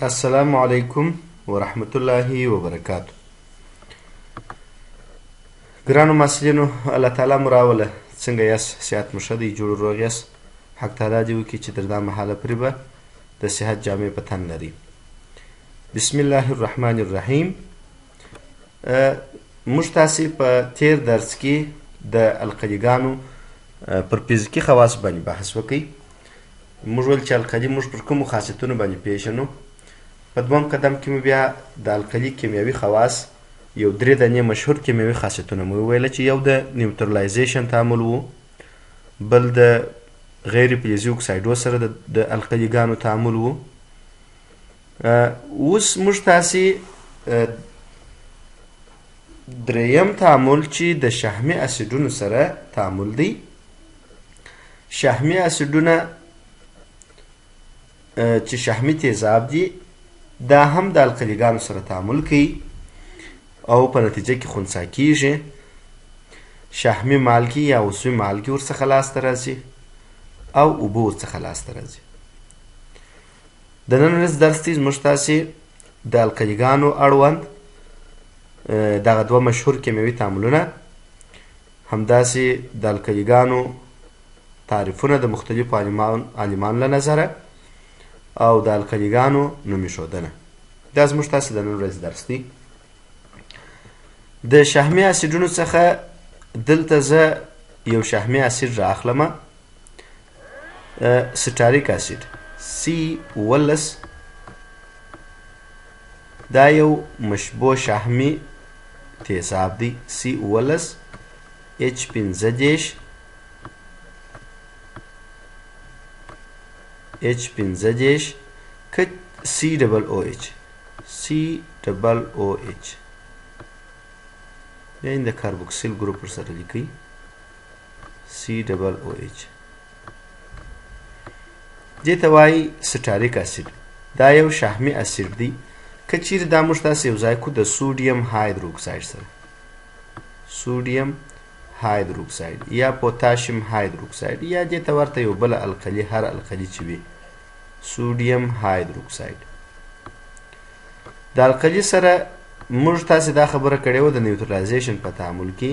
السلام علیکم ورحمت الله وبرکاتو. ګرانو محصلینو، الله تعالی مو راوله. څنګه یاست؟ صحت مو ښه دی؟ جوړ روغ یاست؟ حق تعالی دې وکړي چې تر دا مهاله پورې به د صحت جامې په تن لري. بسم الله الرحمن الرحیم. موږ تاسې په تیر درس کې د القلیګانو پر فزیکي خواص باندې بحث وکړئ. موږ ویل چې القلي موږ پر کومو خاصیتونو باندې پیژنو. په دویم قدم کې مو بیا د القلي کیمیاوي خواص یو درې دانې مشهور کیمیاوي خاصیتونه مو وویله چې یو د نیوترلایزیشن تعامل و، بل د غیر فلزي اکسایډو سره د القلیګانو تعامل و. اوس موږ تاسې دریم تعامل چې د شحمي اسیډونو سره تعامل دی. شحمي اسیډونه چې شحمي تیزاب دي دا هم د القلیګانو سره تعامل کوي او په نتیجه کې خنثی کیږي. شحمي مالګې یا عضوي مالګې ورڅخه لاسته راځي او اوبه ورڅخه لاسته راځي. د نن ورځ درس کې زموږ تاسې د القلیګانو اړوند دغه دوه مشهور کیمیاوي تعاملونه، همداسې د القلیګانو تعریفونه د مختلفو عالمانو له نظره او د القلیګانو نوم ایښودنه. دا زموږ تاسې د نن ورځ درس دی. د شحمي اسیډونو څخه دلته زه یو شحمي اسید رااخلم، سټاریک اسید C11. دا یو مشبوع شحمي تیزاب دی. C11 H15 که COOH یعنی د کاربوکسیل ګروپ ورسره لیکئ COOH. دې ته وایي سټاریک اسید. دا یو شحمي اسید دی. که چیرې دا موږ تاسې یو ځای کړو د سوډیم هایدروکساید سره، سوډیم هایدروکساید یا پوتاشیم هایدروکساید یا دې ته ورته یو بله القلي، هر القلي چې وي، سوډیم هایدروکساید. د القلي سره موږ تاسې دا خبره کړې وه د نیوترلایزیشن په تعامل کې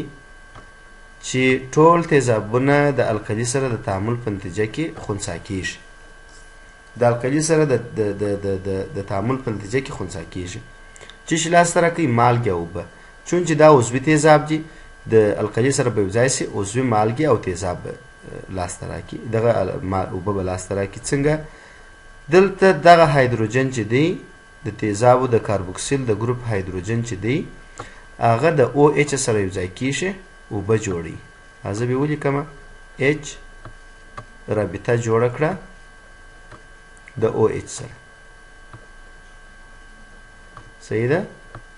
چې ټول تیزابونه د القلي سره د تعامل په نتیجه کې خنثی کیږي. د القلي سره د تعامل په نتیجه کې خنثی کیږي. چې شي لاسته راکوي مالګې او اوبه. چون چې دا عضوي تیزاب دي د القلي سره به یوځای سي، عضوي مالګې او تیزاب به لاسته راکړي، دغه اوبه به لاسته راکړي. څنګه؟ دلته دغه هایدروجن چې دی د تیزابو د کاربوکسیل د ګروپ هایدروجن چې دی هغه د OH سره یوځای کیږي، اوبه جوړوي. زه به ولیکم H رابطه جوړه کړه د OH سره. صحیح ده؟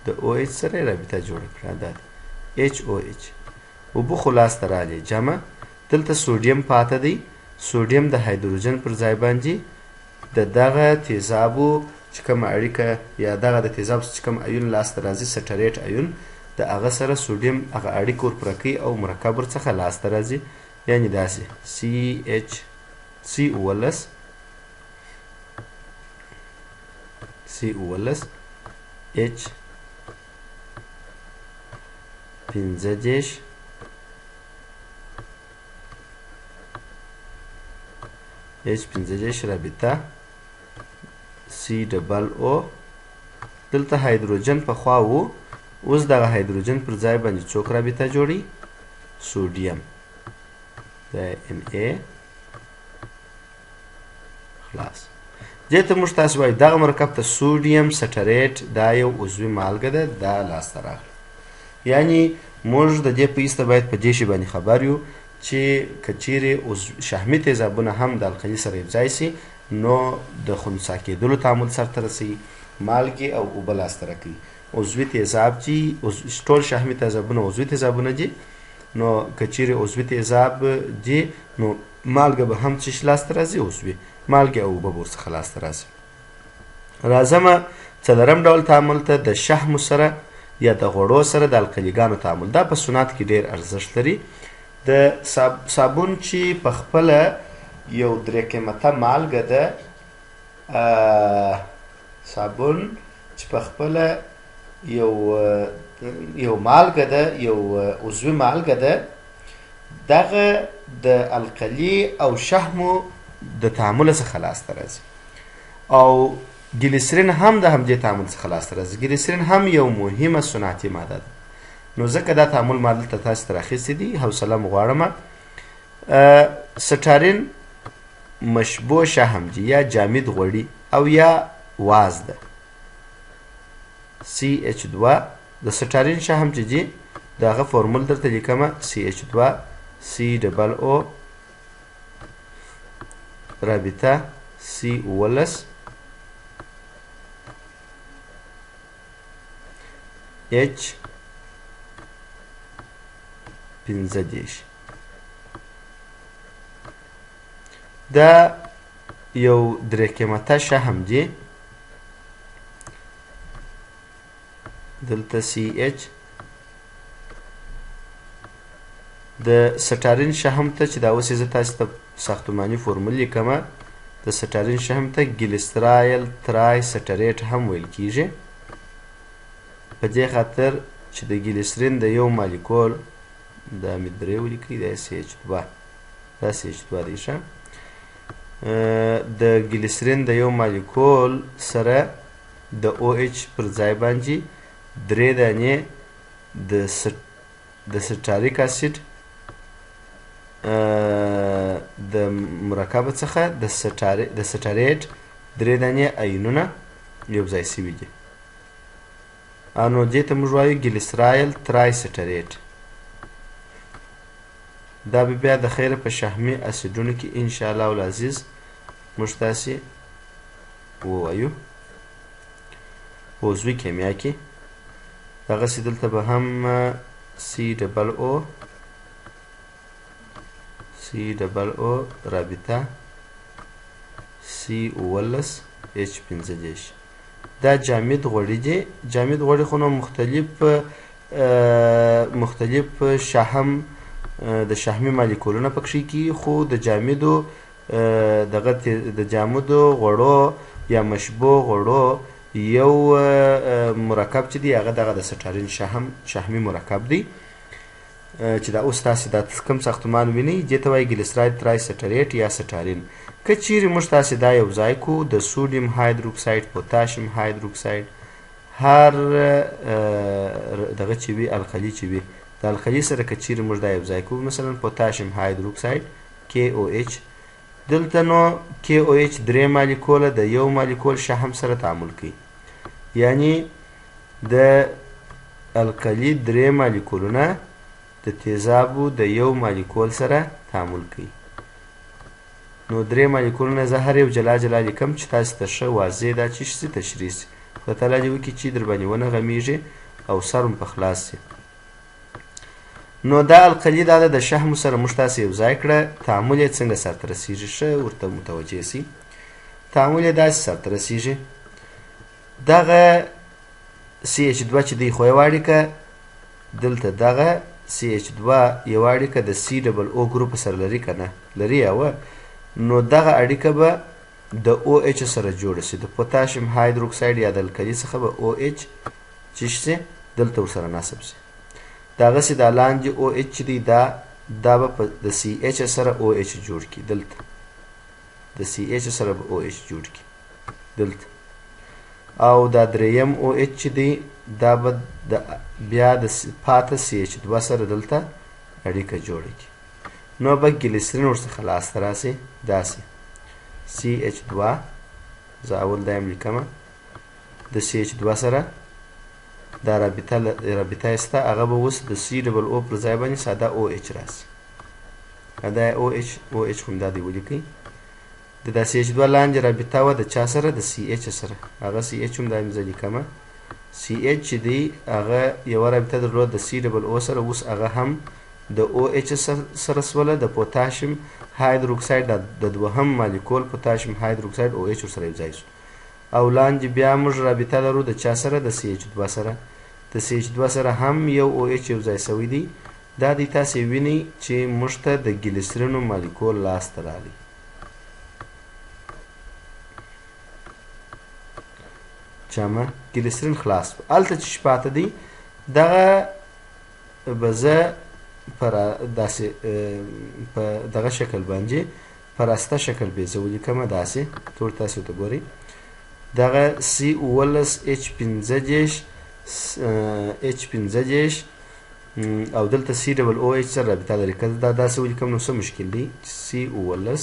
د OH سره رابطه جوړه کړه، دا HOH. اوبه خو لاسته راغلې جمع. دلته سوډیم پاته دی. سوډیم د هایدروجن پر ځای باندې د دغه تیزابو چې کومه اړیکه یا دغه د تیزاب چې کوم ایون لاسته راځي، سټریټ ایون، د هغه سره سوډیم هغه اړیکه ورپوره کوي او مرکب ورڅخه لاسته راځي. یعنې داسې C11 H15 رابطه COO. دلته هایدروجن په خوا و، اوس دغه هایدروجن پر ځای باندې څوک رابطه جوړي؟ سوډیم. دا Na خلاص. دې ته موږ تاسې وایو دغه مرکب ته سوډیم سټریټ. دا یو عضوي مالګه ده، دا لاسته راغله. یعنې موږ د دې په ایسته باید په دې شي باندې خبر یو چې که چیرې شحمي تیزابونه هم د القلي سره یوځای سي نو د خنثی کېدلو تعامل سرته رسوي، مالګې او اوبه لاسته راکوي. عضوي تیزاب چې ټول شحمي تیزابونه عضوي تیزابونه دي، نو که چیرې عضوي تیزاب دي نو مالګه به هم څه لاسته راځي؟ عضوي مالګې او اوبه به ورڅخه لاسته راځي. راځمه څلورم ډول تعامل ته د شحمو سره یا د غوړو سره د القلیګانو تعامل. دا په صنعت کې ډېر ارزښت لري. د صابون چې په خپله یو درې قیمته مالګه ده صابون چې په خپله یو مالګه ده، یو عضوي مالګه ده، دغه د القلي او شحمو د تعامل څخه لاسته راځي. او ګلیسرین هم د همدې تعامل څخه لاسته راځي. ګلیسرین هم یو مهمه صنعتي ماده ده. نو ځکه دا تعامل ما دلته تاسو ته راخیستی دي، حوصله مو غواړم. سټارین مشبوع شحم دي، یا جامد غوړي او یا واز ده. CH2 د سټارین شحم چې دي د هغه فورمول درته لیکمه، CH2 COO رابطه C11 H15. دا یو درې قیمته شحم دی، دلته CH د سټارین شحم ته چې دا اوس زه تاسو ته ساختماني فورمول لیکمه، د سټارین شحم ته ګلیسرایل ترای سټریټ هم ویل کیږي، په دې خاطر چې د ګلیسرین د یو مالیکول دا مې درې ولیکئ، دا CH2 دا CH2 دی ښه. د ګلیسرین د یو مالیکول سره د OH پر ځای باندې درې دانې د سټاریک اسید د مرکب څخه د سټاریټ درې دانې آیونونه یو ځای سوي دي، نو دې ته موږ وایو ګلیسرایل ترای سټریټ. دا به بیا د خیره په شحمي اسیدونو کې انشاءالله العزیز موږ تاسې ووایو. په عضوي کیمیا کې دغسې دلته به هم COO رابطه C11 H15. دا جامد غوړي دي. جامد غوړي خو نو مختلف شحم د شحمي مالیکولونه پکښې کی، خو د جامدو غوړو یا مشبوع غوړو یو مرکب چې دی هغه دغه د سټارین شحمي مرکب دی، چې دا اوس تاسې دا کوم ساختمان وینئ دې ته وایي ګلیسراید ترای سټریټ یا سټارین. که چیرې موږ تاسې دا یو ځای کو د سوډیم هایدروکساید، پوتاشیم هایدروکساید، هر دغه چې وي القلي چې وي، د القلي سره که چیرې موږ دا یو ځای کو، مثلا پوتاشیم هایدروکساید KOH، دلته نو KOH درې مالیکوله د یو مالیکول شحم سره تعامل کوي، یعنی د القلي درې مالیکولونه د تیزابو د یو مالیکول سره تعامل کوي. نو درې مالیکولونه زه هر یو جلا جلا لیکم چې تاسو ته ښه واضح دا چې شي تشریح سي. خدای تعالی دې وکړي چې در باندې ونه غمیږي او سر مو په خلاص سي. نو دا القلي دا د شحمو سره موږ تاسې یو ځای کړه. تعامل یې څنګه سرته رسیږي ښه ورته متوجه سي. تعامل یې داسې سرته رسیږي، دغه CH2 چې دی خو یوه اړیکه، دلته دغه CH2 یوه اړیکه د COO ګروپ سره لري که نه لري یوه، نو دغه اړیکه به د OH سره جوړه سي، د پوتاشیم هایدروکساید یا د القلي څخه به OH چې سي دلته ورسره نصب سي. دغسې دا لاندې OH چې دی دا به د CH سره OH جوړ کړي، دلته د CH سره به OH جوړ کړي دلته، او دا دریم OH چې دی دا به بیا د پاته CH2 سره دلته اړیکه جوړه کړي. نو به ګلیسرین ورڅخه لاسته راسي داسې CH2، زه اول دا یم لیکمه، د CH2 سره دا رابطه یې سته، هغه به اوس د COO پر ځای باندې ساده OH راسي. دا OH خو همدا دی ولیکئ. د CH2 لاندې رابطه وه د چا سره؟ د CH سره. هغه CH هم دا یم زه لیکمه. CH چې دی هغه یوه رابطه درلود د COO سره، اوس هغه هم د OH سره سوله، د پوتاشیم هایدروکساید د دوهم مالیکول پوتاشیم هایدروکساید OH ورسره یو ځای شو. او لاندې بیا موږ رابطه لرو د چا سره؟ د CH2 سره. د CH2 سره هم یو OH یو ځای سوی دی. دا دی تاسې وینئ چې موږ ته د ګلیسرینو مالیکول لاسته راغلی. جمع ګلیسرین خلاص هلته چې پاته دی دغه به زه په داسې په دغه شکل باندې په راسته شکل به زه ولیکمه داسې ټول تاسو ته ګورئ دغه C15 H15 او دلته COOH سره رابطه لري که دا داسې ولیکم نو څه مشکل دی C15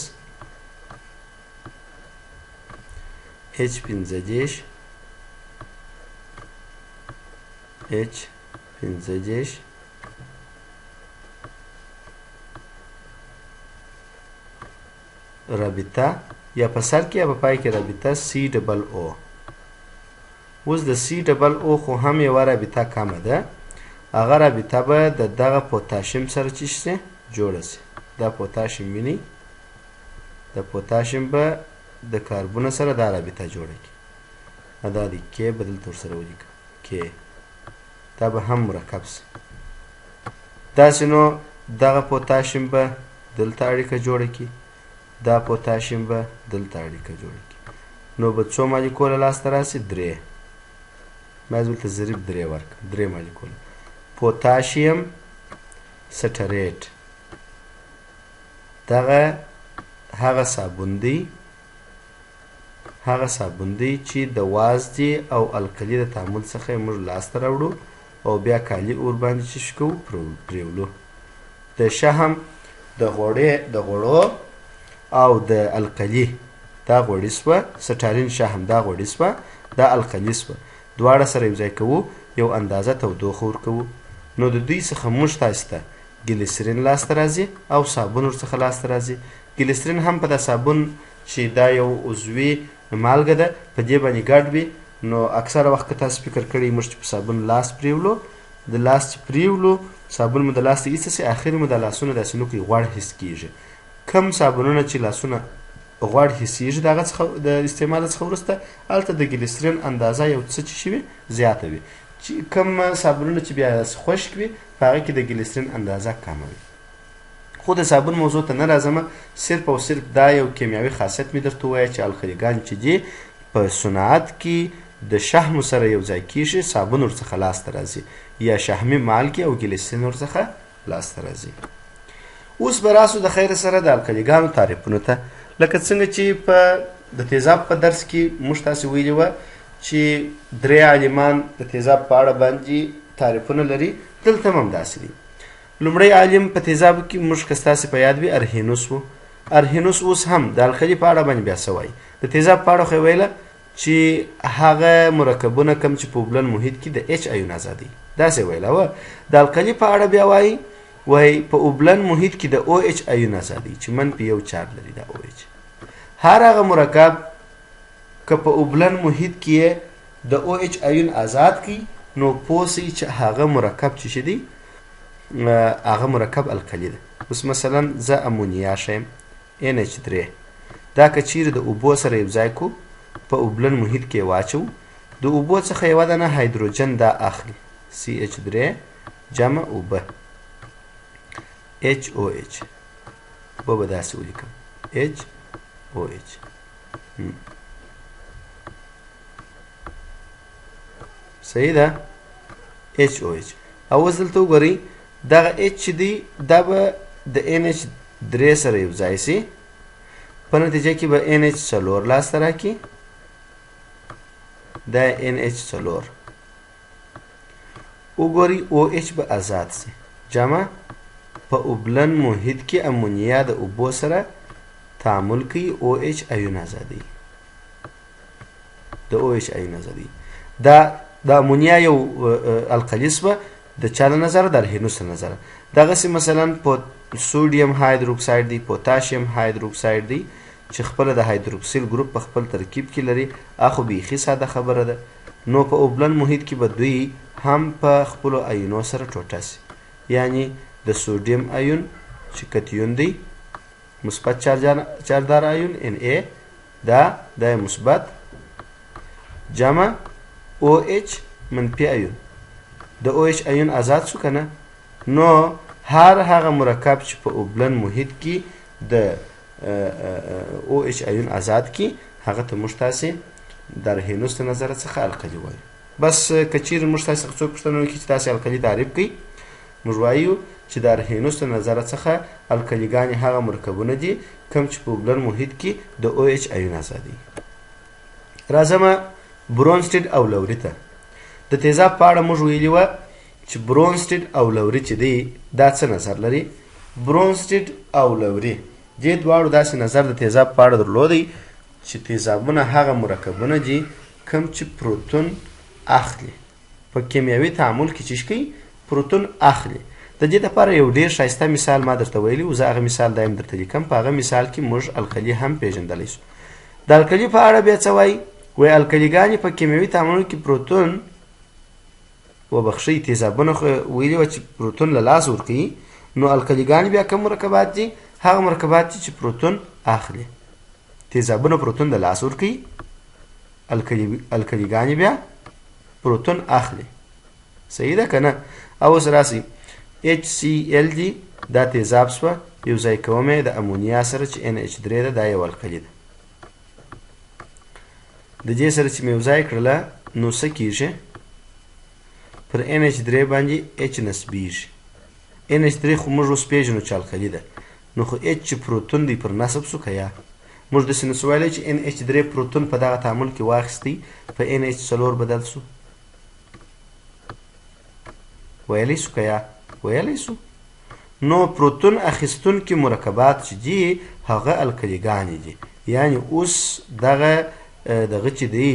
H15 رابطه یا په سر کې یا په پای کې رابطه COO اوس د COO خو هم یوه رابطه کمه ده هغه رابطه به د دغه پوتاشیم سره چې شي جوړه شي دا پوتاشیم ویني د پوتاشیم به د کاربون سره دا رابطه جوړه کړي دا دی کې به دلته ورسره ولیکم کې دا به هم مرکب شي داسې نو دغه پوتاشیم به دلته اړیکه جوړه کړي دا پوتاشیم به دلته اړیکه جوړه کړي نو به څو مالیکوله لاسته راسي درې باید دلته ضریب درې ورکړم درې مالیکوله پوتاشیم سټریټ دغه هغه صابون دی چې د وازدې او القلي د تعامل څخه موږ لاسته راوړو او بیا کالي اور باندې چې کوو پرېولو د شحم د غوړو او د القلي دا غوړي سوه سټالین شحم دا غوړي سوه دا القلي سوه دواړه سره یو ځای کوو یو اندازه تودوخه ورکوو نو د دوی څخه موږ تاسو ته ګلیسرین لاسته راځي او صابون ورڅخه لاسته راځي ګلیسرین هم په دا صابون چې دا یو عضوي مالګه ده په دې باندې ګډ وي نو اکثره وخت که تاسو فکر کړی موږ چې په صابون لاس پرېولو د لاس چې پرېولو صابون مو د لاس ته ایسته سي اخر مو د لاسونه داسې نو کوي غوړ حس کېږي کم صابونونه چې لاسونه غوړ حسیږي د هغه څخه د استعمال څخه وروسته هلته د ګلیسرین اندازه یو څه چې شي وي زیاته وي چې کم صابونونه چې بیا خشک وي په هغه کې د ګلیسرین اندازه کمه وي خو د صابون موضوع ته نه راځم صرف او صرف دا یو کیمیاوي خاصیت مې درته ووایه چې الخلیګان چې دي په صنعت کې د شحمو سره یو ځای کېږي صابون ورڅخه لاسته راځي یا شحمي مالګې او ګلیسرین ورڅخه لاسته راځي اوس به راسو د خیر سره د القلیګانو تعریفونو ته لکه څنګه چې په د تیزاب په درس کې موږ تاسې ویلي وه چې درې عالمان د تیزاب په اړه باندې تعریفونه لري دلته هم همداسې دي لومړی عالم په تیزابو کې موږ که ستاسې په یاد وي ارهینوس و ارهینوس اوس هم د القلي په اړه باندې بیا څه وایي د تیزاب په اړه خو یې ویله چې هغه مرکبونه کم چې په اوبلن محیط کې د اچ ایون ازادي داسې ویله وه د القلي په اړه بیا وایي په اوبلن محیط کې د او اچ ایون ازادي چې منفي یو چارج لري د او اچ هر هغه مرکب که په اوبلن محیط کې د او اچ ایون آزاد کی نو پوه سئ چې هغه مرکب چې شي دی هغه مرکب القلي ده اوس مثلا زه امونیا شیم NH3 دا که چیرې د اوبو سره یو ځای کو په اوبلن محیط کې واچو د اوبو څخه یوه دانه هایدروجن دا اخلي CH3 جمع اوبه HOH به داسې ولیکم HOH صحیح ده HOH او اوس دلته وګورئ دغه H چې دی دا به د NH3 سره یو ځای سي په نتیجه کې به NH4 لاسته راکړي دا NH4 وګورئ OH به آزاد سي جمع په اوبلن محیط کې امونیا د اوبو سره تعامل کوي OH ایون ازادي د OH ایون ازادي دا د امونیا یو القلي سوه د چا له نظره د ارهینوس له نظره دغسې مثلا سوډیم هایدروکساید دی پوتاشیم هایدروکساید دی چې خپله د هایدروکسیل ګروپ په خپل ترکیب کې لري اخو بیخي ساده خبره ده نو په اوبلن محیط کې به دوی هم په خپلو ایونو سره ټوټه سي یعنی د سوډیم ایون چې کتیون دی مثبت چارجدار ایون Na دا مثبت جمع OH منفي ایون د OH ایون آزاد شو کنه نو هر هغه مرکب چې په اوبلن محیط کې د OH ایون آزاد کی هغه ته موږ تاسې د ارهینوس د نظره څخه القلي وایو. بس که چیرې موږ تاسې څخه څوک پوښتنه وکړي چې تاسې القلي تعریف کړئ، موږ وایو چې د ارهینوس د نظره څخه القلیګانې هغه مرکبونه دي کوم چې په اوبلن محیط کې د OH ایون ازادوي. راځم برونسټیډ او لوري ته. د تیزاب په اړه موږ ویلي وه چې برونسټیډ او لوري چې دی دا څه نظر لري. برونسټیډ او لوري دې دواړو داسې نظر د تیزاب په اړه درلودی چې تیزابونه هغه مرکبونه دي کوم چې پروتون اخلي. په کیمیاوي تعامل کې چې کوي پروتون اخلي. د دې لپاره یو ډیر ښایسته مثال ما درته ویلی و، زه هغه مثال دایم درته لیکم. په هغه مثال کې موږ القلي هم پیژندلی شو. د القلي په اړه بیا څه وایي؟ وایي القلیګانې په کیمیاوي تعاملونو کې پروتون وبخښئ تیزابونه خو ویلي وه چې پروتون له لاسه ورکوي، نو القلیګانې بیا کوم مرکبات دي؟ هغه مرکبات دي چې پروتون اخلي. تیزابونه پروتون د لاسه ورکوي، القلیګانې بیا پروتون اخلي. صحیح ده که نه؟ او اوس راسئ HCl دی دا تیزاب سوه، یو ځای کوم یې د امونیا سره چې NH3 ده، دا یو القلي ده. د دې سره چې مې یو ځای کړله نو څه کېږي؟ پر NH3 باندې H نصبېږي. NH3 خو موږ اوس پېژنو چې القلي ده، نو خو H چې پروتون دی پر نصب سو که یا موږ داسې نسو ویلی چې NH3 پروتون په دغه تعامل کې واخیستی په NH4 بدل سو؟ ویلی سو که یا ویلی سو؟ نو پروتون اخیستونکي مرکبات چې دي هغه القلیګانې دي. یعنی اوس دغه چې دی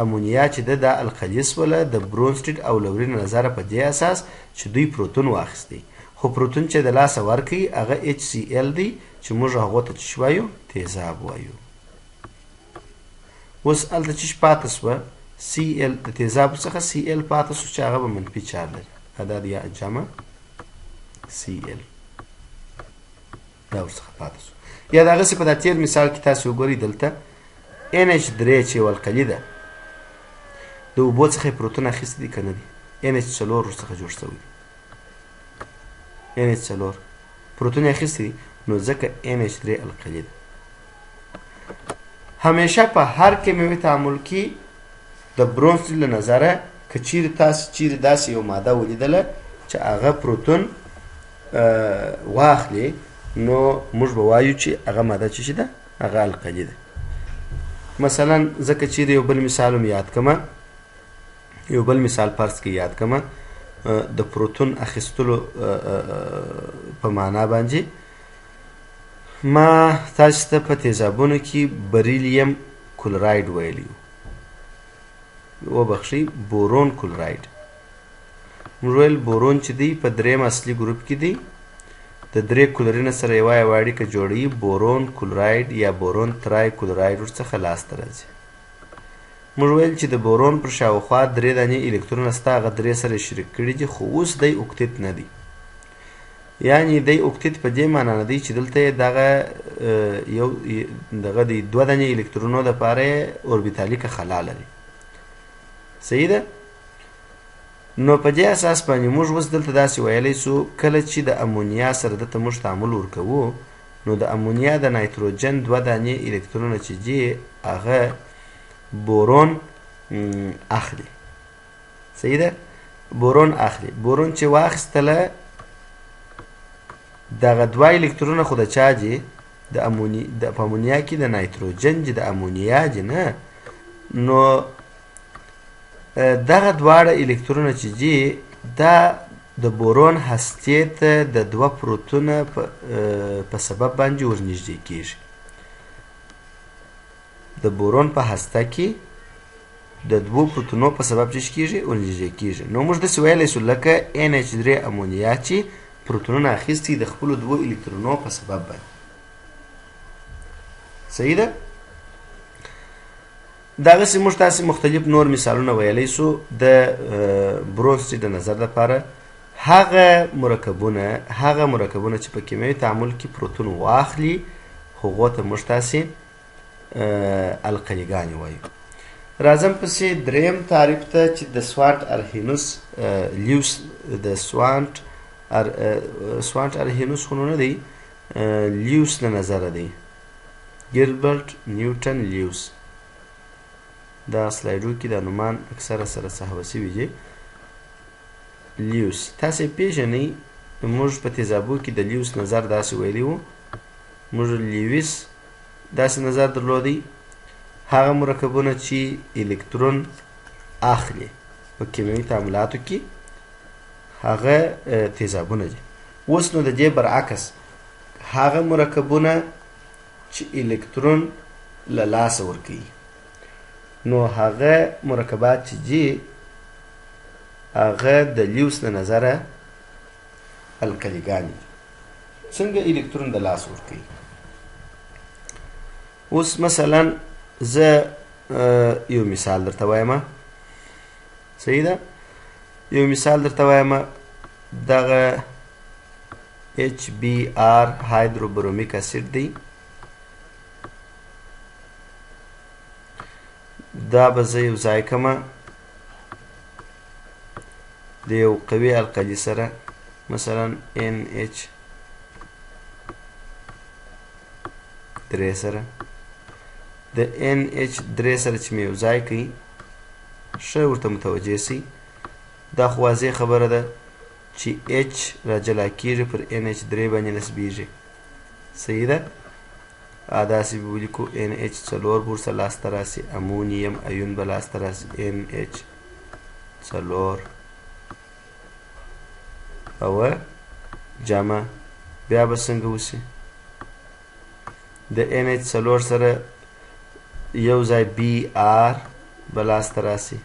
امونیا چې ده دا القلي سوله د برونسټیډ او لوري نظره په دې اساس چې دوی پروتون واخیستی، خو پروتون چې د لاسه ورکوي هغه HCl دی چې موږ هغو ته څه وایو؟ تیزاب وایو. اوس هلته چې پاته سوه Cl د تیزابو څخه Cl پاته سو چې هغه به منفي چارج لري. دا د یا جمع Cl دا ورڅخه پاته سو. یا دغسې په دا تېر مثال کې تاسې وګورئ دلته NH3 چې یو القلي ده د اوبو څخه یې پروتون اخیستی دی که نه دی؟ NH4 ورڅخه جوړ شوی دی. NH4 پروتون یې اخیستی دی، نو ځکه NH3 القلي ده. همیشه په هر کیمیاوي تعامل کې د برونسټیډ له نظره که چیرې تاسې چیرې داسې یو ماده ولیدله چې هغه پروتون واخلي، نو موږ به وایو چې هغه ماده چې ده هغه القلي ده. مثلا زه که چیرې یو بل مثال هم یاد کړمه، یو بل مثال فرض کې یاد کړمه د پروتون اخیستلو په معنا باندې، ما تاسو ته په تیزابونو کې بریلیم کلوراید ویلی وبخښئ بورون کلوراید. موږ ویل بورون چې دی په دریم اصلي ګروپ کې دی، د درې کلورینه سره یوه اړیکه جوړوي، بورون کلوراید یا بورون ترای کلوراید ورڅخه لاسته راځي. موږ ویل چې د بورون پر شاوخوا 3 دانې الکترونه شته، هغه 3 سره شریک کړي دي، خو اوس دی اوکتیت نه دی. یعنی دی اوکتیت په دې معنا نه دی چې دلته یې دغه دی 2 دانې الکترونو دپاره یې اوربیتالیکه خلا لري. صحیح ده؟ نو په دې اساس باندې موږ اوس دلته داسې ویلی سو کله چې د امونیا سره دلته موږ تعامل ورکوو، نو د امونیا د نایتروجن 2 دانې الکترونه چې دي هغه بورون اخلي. صحیح ده؟ بورون اخلي. بورون چې واخیستله دغه 2 الکترونه خو د چا دي؟ په امونیا کې د نایتروجن دي، د امونیا دي نه. نو دغه دواړه الکترونه چې دي دا د بورون هستې ته د 2 پروتونه په سبب باندې ورنږدې کېږي. د بورون په هسته کې د 2 پروتونو په سبب چې کېږي ورنږدې کېږي. نو موږ داسې ویلی سو لکه NH3 امونیا چې پروتونونه اخیستي د خپلو 2 الکترونو په سبب باندې. صحیح ده؟ دغسې موږ تاسې مختلف نور مثالونه ویلی سو د برونسټیډ د نظر دپاره. هغه مرکبونه چې په کیمیاوي تعامل کې پروتون واخلي هغو ته موږ تاسې القلیګانې وایو. راځم پسې دریم تعریف ته چې د سوانټ ارهینوس لیوس د سوانټ ارهینوس خو نه دی، لیوس له نظره دی، ګیلبرټ نیوټن لیوس. دا سلایډو کې دا نومان اکثره سره صحوه سوي دي. لیوس تاسې پیژنئ موږ په تیزابو کې د لیوس نظر داسې ویلی و. موږ لیوس داسې نظر درلودی هغه مرکبونه چې الکترون اخلي په کیمیاوي تعاملاتو کې هغه تیزابونه دي. اوس نو د دې برعکس هغه مرکبونه چې الکترون له لاسه ورکوي نو هغه مرکبات چې دي هغه د لیوس له نظره الکلیګان دي. څنګه الکترون د لاسه ورکوي؟ اوس مثلا زه یو مثال درته وایم. صحیح ده؟ یو مثال درته وایم. دغه HBr هایدروبرومیک اسید دی. دا به زه یو ځای کړمه د یو قوي القلي سره مثلا NH3 سره. د NH3 سره چې مې یو ځای کړي ښه ورته متوجه سئ. دا خو واضح خبره ده چې H راجلا کېږي پر NH3 باندې نصبېږي. صحیح ده؟ داسې به ولیکو NH4 به ورسره لاسته راسي. امونیم ایون به لاسته راسي NH4 او جمع. بیا به څنګه وسي؟ د NH4 سره یو ځای Br به لاسته راسي.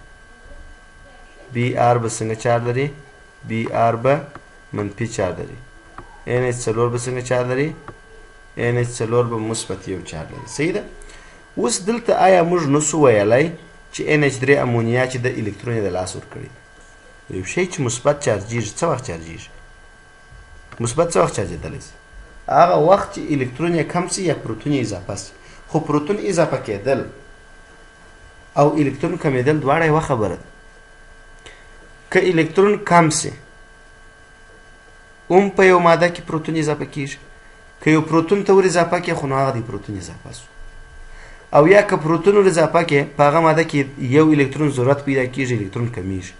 Br به څنګه چارج لري؟ Br به منفي چارج لري. NH4 به څنګه چارج لري؟ NH4 به مثبت یو چارج لري. صحیح ده؟ اوس دلته آیا موږ نسو ویلی چې NH3 امونیا چې د الکترون یې د لاس ورکړي؟ یو شی چې مثبت چارجېږي څه وخت چارجېږي؟ مثبت څه وخت چارجېدلی سي؟ هغه وخت چې الکترون یې کم سي یا پروتون یې اضافه سي. خو پروتون اضافه کېدل او الکترون کمیدل دواړه یوه خبره ده. که الکترون کم سي هم په یو ماده کې پروتون اضافه کېږي. که یو پروتون ته ور اضافه کړې خو نو هغه د پروتون اضافه سو. او یا که پروتون ور اضافه کړې په هغه ماده کې یو الکترون ضرورت پیدا کېږي الکترون کمیږي.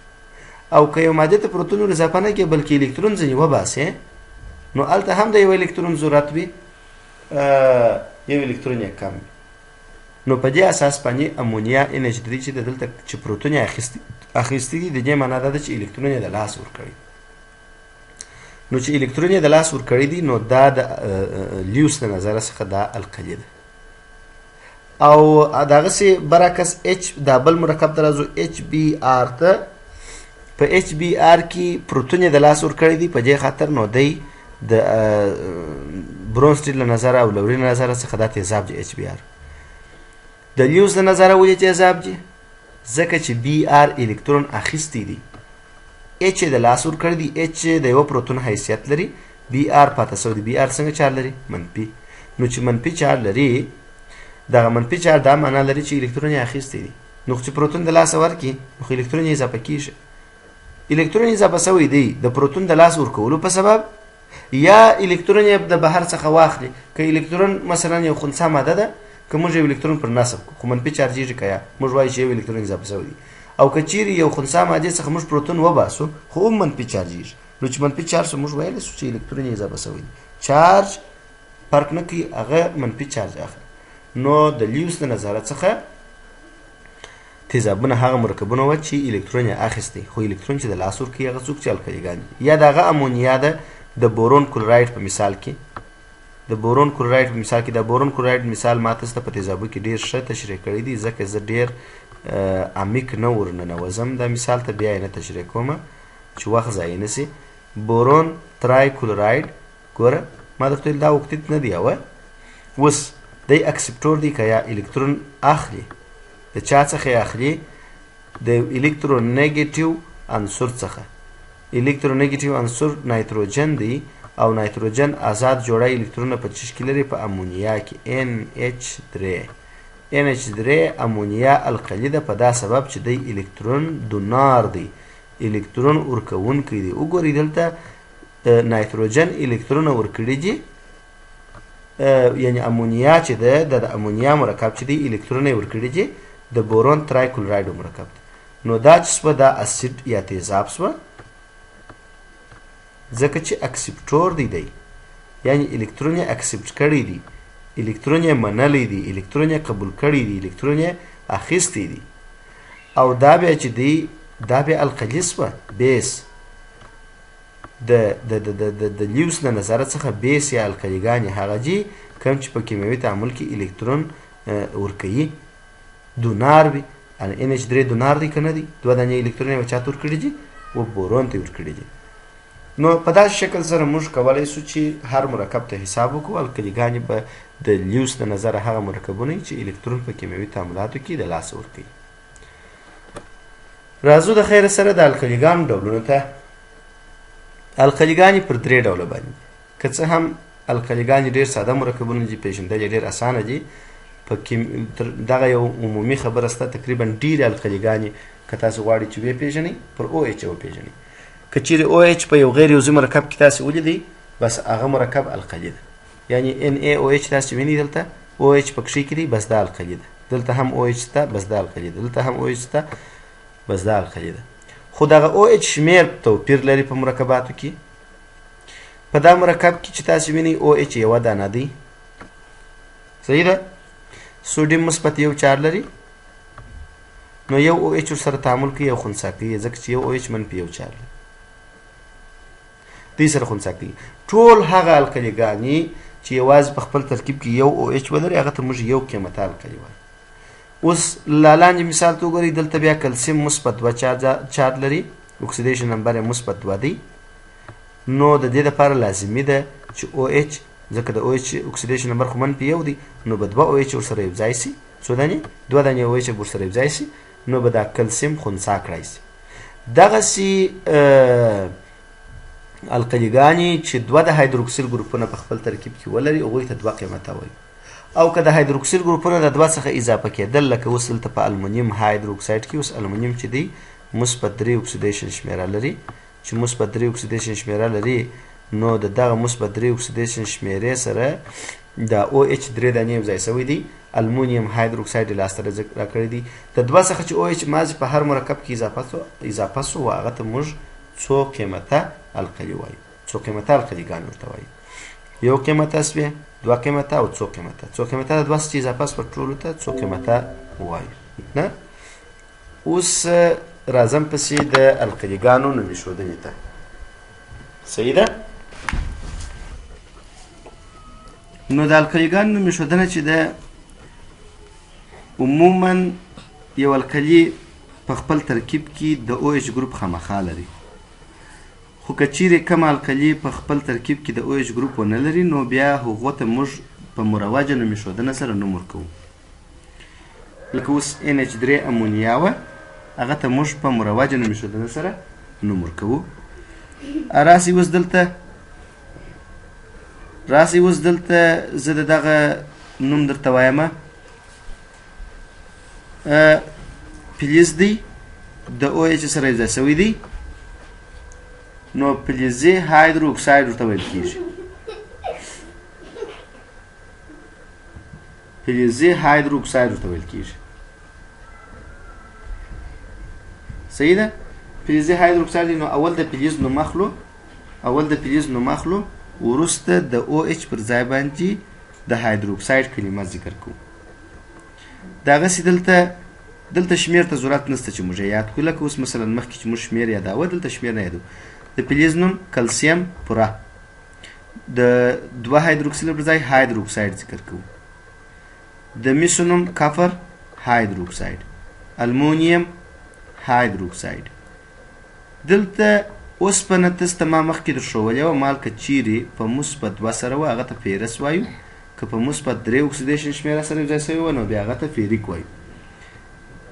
او که یو ماده ته پروتون ور اضافه نه کړې بلکې الکترون ځینې وباسې نو هلته هم د یو الکترون ضرورت وي یو الکترون یې کم وي. نو په دې اساس باندې امونیا NH3 چې دلته چې پروتون یې اخیستی دي د دې معنا دا ده چې الکترون یې د لاس ورکړي. نو چې الکترون یې د لاس ورکړي دي نو دا د لیوس له نظره څخه دا القلي ده. او دغسې برعکس H دا بل مرکب ته راځو HBr ته. په HBr کې پروتون یې د لاس ورکړي دي په دې خاطر نو دی د برونسټیل له نظره او لوري له نظره څخه دا تیزاب دی HBr. د لیوس له نظره ولې تیزاب دي؟ ځکه چې Br الکترون اخیستی دي. H د لاس ورکړی دي. H د یو پروتون حیثیت لري. Br پاته سوی دی. Br څنګه چارج لري؟ منفي. نو چې منفي چارج لري دغه منفي چارج دا معنا لري چې الکترون یې اخیستی دي. نو چې پروتون د لاسه ورکړي نو خو الکترون یې اضافه کېږي. الکترون یې اضافه سوی دی د پروتون د لاس ورکولو په سبب یا الکترون یې د بهر څخه واخلي. که الکترون مثلا یو خنثی ماده ده که موږ یو الکترون پر نصب کړو خو منفي چارجېږي که یا موږ وایو چې یو الکترون اضافه سوی دی. او که چیرې یو خنثی مادې څخه موږ پروتون وباسو خو هم منفي چارجېږي. نو چې منفي چارج سو موږ ویلی سو چې الکترون یې اضافه سوی دی. چارج فرق نه کوي هغه منفي چارج اخلي. نو د لیوس له نظره څخه تیزابونه هغه مرکبونه وه چې الکترون یې اخیستی خو الکترون چې د لاس ورکوي هغه څوک چې القلیګان دي. یا د هغه امونیا ده د بورون کلوراید په مثال کې. د بورون کلوراید په مثال کې د بورون کلوراید مثال ما تاسو ته په تیزابو کې ډېر ښه تشریح کړی دی ځکه زه ډېر عمیق نه ورننوځم دا مثال ته بیا یې نه تشریح کومه چې وخت ضایع نه سي. بورون ترای کلوراید ګوره ما درته ویل دا اوکتیت نه دی. اوس دی اکسپټور دی که یا الکترون اخلي د چا څخه یې اخلي؟ د الکترونیګیټیو عنصر څخه. الکترونیګیټیو عنصر نایتروجن دی او نایتروجن آزاد جوړه الکترونه په چیش کې لري په امونیا کې NH3. NH3 امونیا القلي ده په دا سبب چې دی الکترون دونار دی الکترون ورکوونکی دی. وګورئ دلته نایتروجن الکترونه ورکړي دي یعنی امونیا چې ده د امونیا مرکب چې دی الکترونه یې ورکړي دي د بورون ترای کلوراید مرکب دی. نو دا چې سوه دا اسید یا تیزاب سوه ځکه چې اکسپټور دی یعنی الکترون یې اکسپټ کړی دی، الکترون یې منلی دی، الکترون یې قبول کړی دی، الکترون یې اخیستی دی. او دا بیا چې دی دا بیا القلي سوه بیس د لیوس د نظره څخه بیس یا القلیګانې هغه دي کوم چې په کیمیاوي تعامل کې الکترون ورکوي دونار وي. NH3 دونار دی که نه دی؟ دوه دانې الکترون یې چاته ورکړي دي؟ و بورون ته ورکړي دي. نو په داسې شکل سره موږ کولی سو چې هر مرکب ته حساب وکړو. القلیګانې به د لیوس د نظره هغه مرکبونه چې الکترون په کیمیاوي تعاملاتو کې د لاسه ورکوي. راځو د خیر سره د القلیګانو ډولونو ته. القلیګانې پر درې ډوله باندې که څه هم القلیګانې ډېر ساده مرکبونه دي، پیژندل یې ډېر اسانه دي. دغه یو عمومي خبره سته تقریبا ډېرې القلیګانې که تاسو غواړئ چې وپېژنئ پر OH وپېژنئ. که چیرې OH په یو غیر یوزي مرکب کې تاسې ولیدئ بس هغه مرکب القلي ده. یعنی NaOH تاسې وینئ دلته OH پکښې کې دی بس دا القلي ده، دلته هم OH شته بس دا القلي ده، دلته هم OH شته بس دا القلي ده. خو دغه OH شمیر توپیر لري په مرکباتو کې. په دا مرکب کې چې تاسې وینئ OH یوه دانه دی، صحیح ده. سوډیم مثبت یو چارج لري، نو یو OH ورسره تعامل کوي یو خنثی کوي ځکه چې یو OH منفي یو چارج لري، دوی سره خنثی کوي. ټول هغه القلیګانې چې یوازې په خپل ترکیب کې یو OH ولري هغه ته موږ یو قیمته القلي وایو. اوس لاندې مثال ته وګورئ، دلته بیا کلسیم مثبت 2 چارج لري، اکسیدیشن نمبر یې مثبت 2 دی. نو د دې لپاره لازمي ده چې OH ځکه د OH اکسیدیشن نمبر خو منفي یو دی نو به 2 OH ورسره یو ځای سي، څو دانې 2 دانې OH ورسره یو ځای سي، نو به دا کلسیم خنثی کړی سي. دغسې القلیګانې چې 2 د هایدروکسیل ګروپونه په خپل ترکیب کې ولري هغوی ته 2 قیمته وایي. او که د هایدروکسیل ګروپونه د 2 څخه اضافه کېدل لکه اوس دلته په المونیم هایدروکساید کې اوس المونیم چې دی مثبت 3 اکسیدیشن شمیره لري، چې مثبت 3 اکسیدیشن شمیره لري نو د دغه مثبت 3 اکسیدیشن شمیرې سره د OH 3 دانې یو ځای سوی دي، المونیم هایدروکساید یې لاسته راکړی دي. د 2 څخه چې OH مازې په هر مرکب کې اضافه سو هغه ته موږ څو قیمته القلي وایو، څو قیمته القلیګان ورته وایو. یو قیمته سوې، 2 قیمته او څو قیمته. څو قیمته د 2 څخه چې اضافه سوه ټولو ته څو قیمته وایو. نه اوس راځم پسې د القلیګانو نوم ایښودنې ته. صحیح ده؟ نو د القلیګانو نوم ایښودنه چې ده عموما یو القلي په خپل ترکیب کې د OH ګروپ خامخا لري، خو که چیرې کومه القلي په خپل ترکیب کې د OH ګروپ ونه لري نو بیا هغو ته موږ په مروجه نوم ایښودنه سره نوم ورکوو. لکه اوس NH3 امونیا وه هغه ته موږ په مروجه نوم ایښودنه سره نوم ورکوو. راسئ اوس دلته زه د دغه نوم درته وایمه فلز دی د OH سره یو ځای سوی دی، نو فلزي هایدروکساید ورته ویل کېږي. فلزي هایدروکساید ورته ویل کېږي. صحیح ده؟ فلزي هایدروکساید نو اول د فلز نوم اخلو وروسته د OH پر ځای باندې د هایدروکساید کلمه ذکر کوو. دغسې دلته شمیر ته ضرورت نشته چې موږ یاد کړو. لکه اوس مثلا مخکې چې موږ شمیر یاداوه دلته شمیر نه یادو. د فلز نوم کلسیم پوره، د 2 هایدروکسیل پر ځای هایدروکساید ذکر کوو. د مسو نوم کفر هایدروکساید، المونیم هایدروکساید. دلته اوسپنه تاسو ته ما مخکې درښولې وه، مالکه چیرې په مثبت 2 سره وه هغه ته فیرس وایو، که په مثبت 3 اکسیدیشن شمیره سره یو ځای سوې وه نو بیا هغه ته فیریک وایو.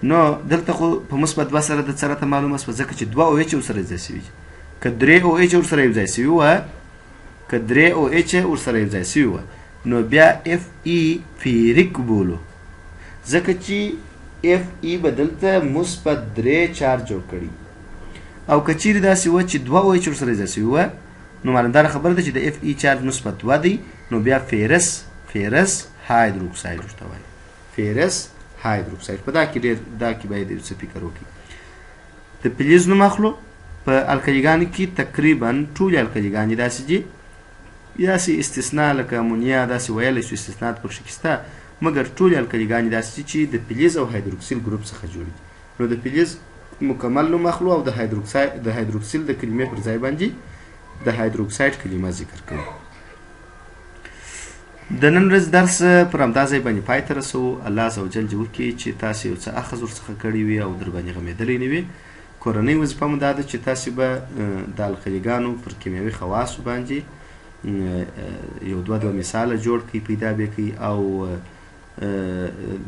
نو دلته خو په مثبت 2 سره د څه راته معلومه شوه ځکه چې 2 OH ورسره یو ځای سوي دي. که 3 OH ورسره یو ځای سوي وه نو بیا Fe فیریک بولو، ځکه چې Fe به دلته مثبت 3 چارج جوړ کړي. او که چیرې داسې وه چې 2 OH ورسره یو ځای سوي وه نو معلومداره خبره ده چې د Fe چارج مثبت 2 دی، نو بیا فیرس هایدروکساید ورته وایي. فیرس هایدروکساید. په دا کې باید یو څه فکر وکړي. د فلز نوم اخلو. په القلیګانو کې تقریبا ټولې القلیګانې داسې دي، داسې استثناء لکه امونیا داسې ویلی شو استثناءات پکښې کې شته، مګر ټولې القلیګانې داسې دي چې د فلز او هایدروکسیل ګروپ څخه جوړ دي. نو د فلز مکمل نوم اخلو او د هایدروکسیل د کلمې پر ځای باندې د هایدروکساید کلمه ذکر کوو. د نن ورځ درس پر همدا ځای باندې پای ته رسوو. الله عز وجل دې وکړي چې تاسې یو څه اخذ ورڅخه کړی وي او در باندې غمېدلی نه وي. کورنۍ وظیفه مو دا ده چې تاسې به د القلیګانو پر کیمیاوي خواصو باندې یو دوه مثاله جوړ کړئ، پیدا به کړئ، او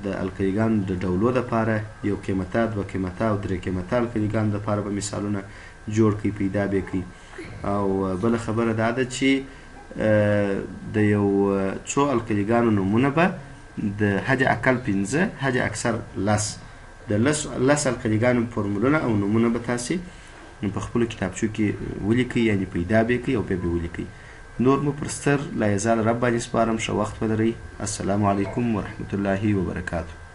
د القلیګانو د ډولو دپاره یو قیمته، دوه قیمته او درې قیمته القلیګانو دپاره به مثالونه جوړ کړئ، پیدا به کړئ. او بله خبره دا ده چې د یو څو القلیګانو نومونه به د حد اقل 5 حد اکثر 10 د 10 القلیګانو فورمولونه او نومونه به تاسې په خپلو کتابچو کې ولیکئ، یعنې پیدا به کړئ او بیا به ولیکئ. نور مو پر ستر لا یزال رب باندې سپارم. ښه وخت ولرئ. السلام علیکم ورحمة الله وبرکاته.